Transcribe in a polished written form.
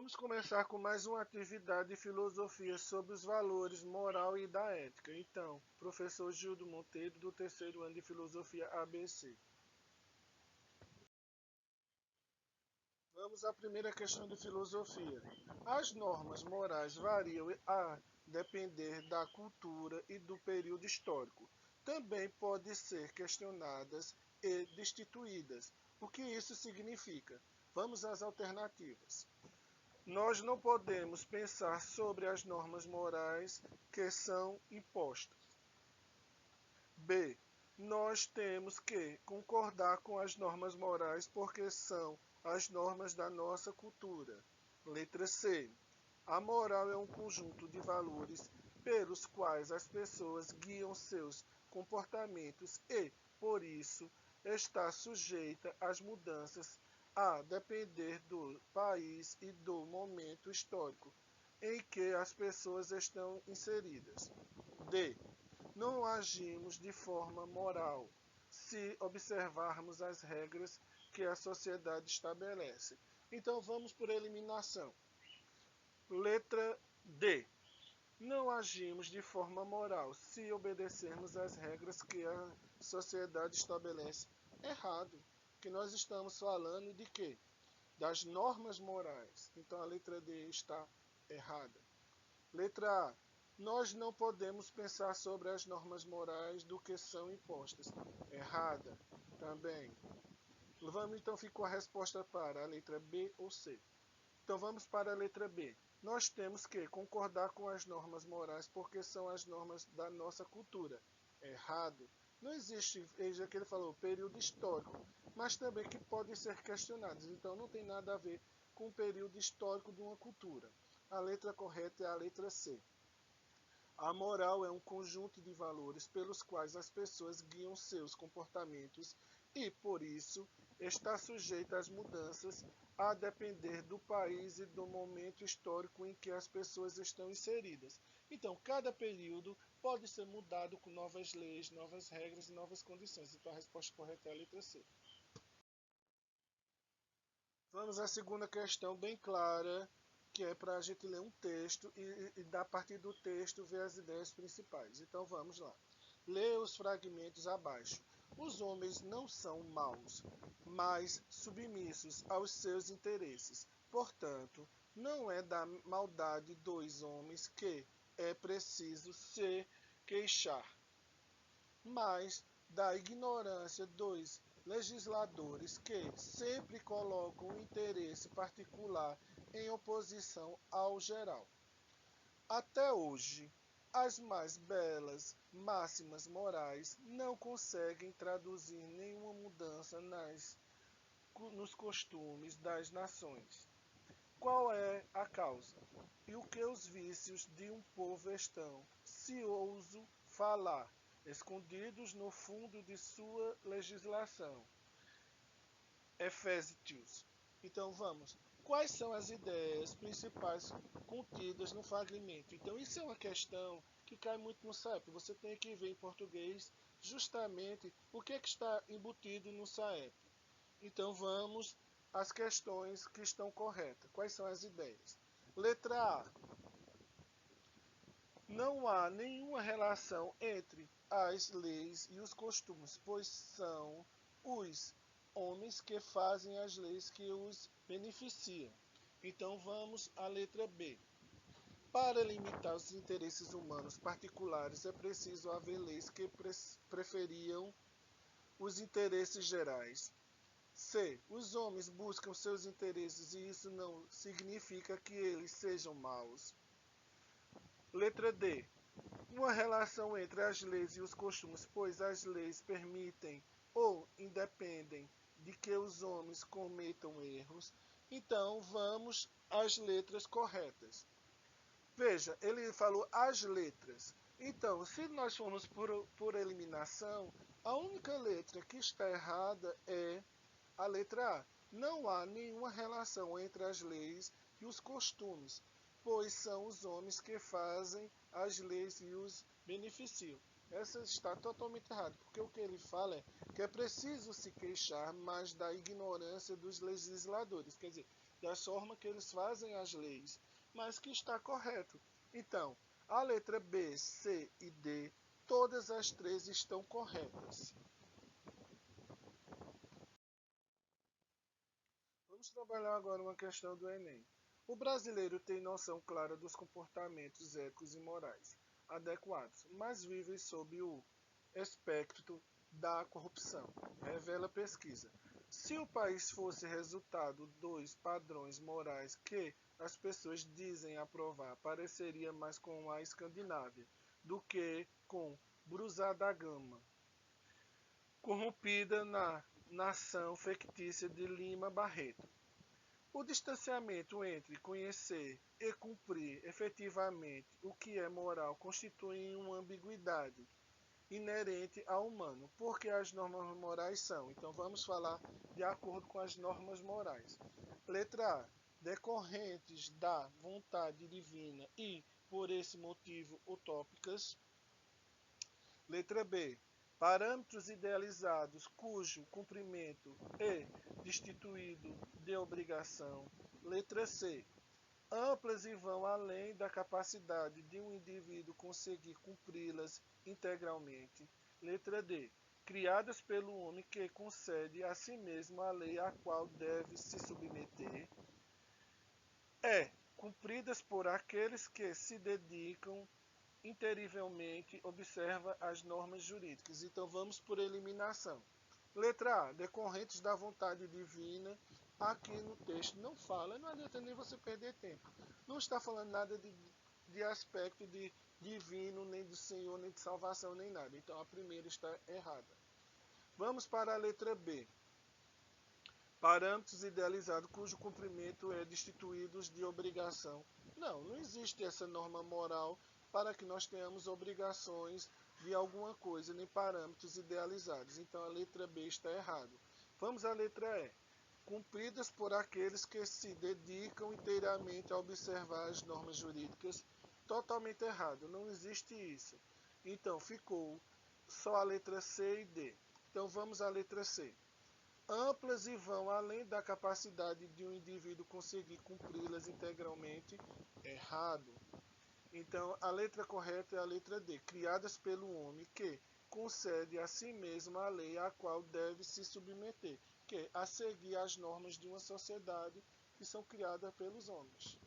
Vamos começar com mais uma atividade de filosofia sobre os valores moral e da ética. Então, professor Gildo Monteiro, do terceiro ano de filosofia ABC. Vamos à primeira questão de filosofia. As normas morais variam a depender da cultura e do período histórico. Também podem ser questionadas e destituídas. O que isso significa? Vamos às alternativas. Nós não podemos pensar sobre as normas morais que são impostas. B. Nós temos que concordar com as normas morais porque são as normas da nossa cultura. Letra C. A moral é um conjunto de valores pelos quais as pessoas guiam seus comportamentos e, por isso, está sujeita às mudanças a depender do país e do momento histórico em que as pessoas estão inseridas. D. Não agimos de forma moral se observarmos as regras que a sociedade estabelece. Então vamos por eliminação. Letra D. Não agimos de forma moral se obedecermos às regras que a sociedade estabelece. Errado. Que nós estamos falando de quê? Das normas morais. Então a letra D está errada. Letra A. Nós não podemos pensar sobre as normas morais do que são impostas. Errada também. Vamos então ficou a resposta para a letra B ou C. Então vamos para a letra B. Nós temos que concordar com as normas morais porque são as normas da nossa cultura. Errado. Não existe, veja que ele falou, período histórico, mas também que podem ser questionados. Então não tem nada a ver com o período histórico de uma cultura. A letra correta é a letra C. A moral é um conjunto de valores pelos quais as pessoas guiam seus comportamentos e, por isso, está sujeita às mudanças a depender do país e do momento histórico em que as pessoas estão inseridas. Então, cada período pode ser mudado com novas leis, novas regras e novas condições. Então, a resposta correta é a letra C. Vamos à segunda questão bem clara, que é para a gente ler um texto e a partir do texto ver as ideias principais. Então vamos lá. Lê os fragmentos abaixo. Os homens não são maus, mas submissos aos seus interesses. Portanto, não é da maldade dos homens que é preciso se queixar, mas da ignorância dos legisladores que sempre colocam o interesse particular em oposição ao geral. Até hoje, as mais belas máximas morais não conseguem traduzir nenhuma mudança nos costumes das nações. Qual é a causa? E o que os vícios de um povo estão, se ouso falar, escondidos no fundo de sua legislação? Efésios. Então vamos. Quais são as ideias principais contidas no fragmento? Então isso é uma questão que cai muito no CEP. Você tem que ver em português justamente o que está embutido no CEP. Então vamos às questões que estão corretas. Quais são as ideias? Letra A. Não há nenhuma relação entre as leis e os costumes, pois são os homens que fazem as leis que os beneficiam. Então vamos à letra B. Para limitar os interesses humanos particulares é preciso haver leis que preferiam os interesses gerais. C. Os homens buscam seus interesses e isso não significa que eles sejam maus. Letra D. Uma relação entre as leis e os costumes, pois as leis permitem ou independem de que os homens cometam erros. Então, vamos às letras corretas. Veja, ele falou as letras. Então, se nós formos por eliminação, a única letra que está errada é a letra A. Não há nenhuma relação entre as leis e os costumes, pois são os homens que fazem as leis e os beneficiam. Essa está totalmente errada, porque o que ele fala é que é preciso se queixar mais da ignorância dos legisladores, quer dizer, da forma que eles fazem as leis, mas que está correto. Então, a letra B, C e D, todas as três estão corretas. Vamos trabalhar agora uma questão do Enem. O brasileiro tem noção clara dos comportamentos éticos e morais adequados, mas vive sob o espectro da corrupção, revela a pesquisa. Se o país fosse resultado dos padrões morais que as pessoas dizem aprovar, pareceria mais com a Escandinávia do que com Brusá da Gama, corrompida na nação fictícia de Lima Barreto. O distanciamento entre conhecer e cumprir efetivamente o que é moral constitui uma ambiguidade inerente ao humano, porque as normas morais são. Então vamos falar de acordo com as normas morais. Letra A. Decorrentes da vontade divina e, por esse motivo, utópicas. Letra B. Parâmetros idealizados cujo cumprimento é destituído de obrigação. Letra C. Amplas e vão além da capacidade de um indivíduo conseguir cumpri-las integralmente. Letra D. Criadas pelo homem que concede a si mesmo a lei à qual deve se submeter. E. Cumpridas por aqueles que se dedicam interivelmente observa as normas jurídicas. Então vamos por eliminação. Letra A. Decorrentes da vontade divina. Aqui no texto não fala, não adianta nem você perder tempo. Não está falando nada de aspecto de divino, nem do Senhor, nem de salvação, nem nada. Então a primeira está errada. Vamos para a letra B. Parâmetros idealizados cujo cumprimento é destituídos de obrigação. Não existe essa norma moral para que nós tenhamos obrigações de alguma coisa, nem parâmetros idealizados. Então a letra B está errada. Vamos à letra E. Cumpridas por aqueles que se dedicam inteiramente a observar as normas jurídicas. Totalmente errado, não existe isso. Então ficou só a letra C e D. Então vamos à letra C. Amplas e vão além da capacidade de um indivíduo conseguir cumpri-las integralmente. Errado. Então, a letra correta é a letra D, criadas pelo homem que concede a si mesmo a lei à qual deve se submeter, que é a seguir as normas de uma sociedade que são criadas pelos homens.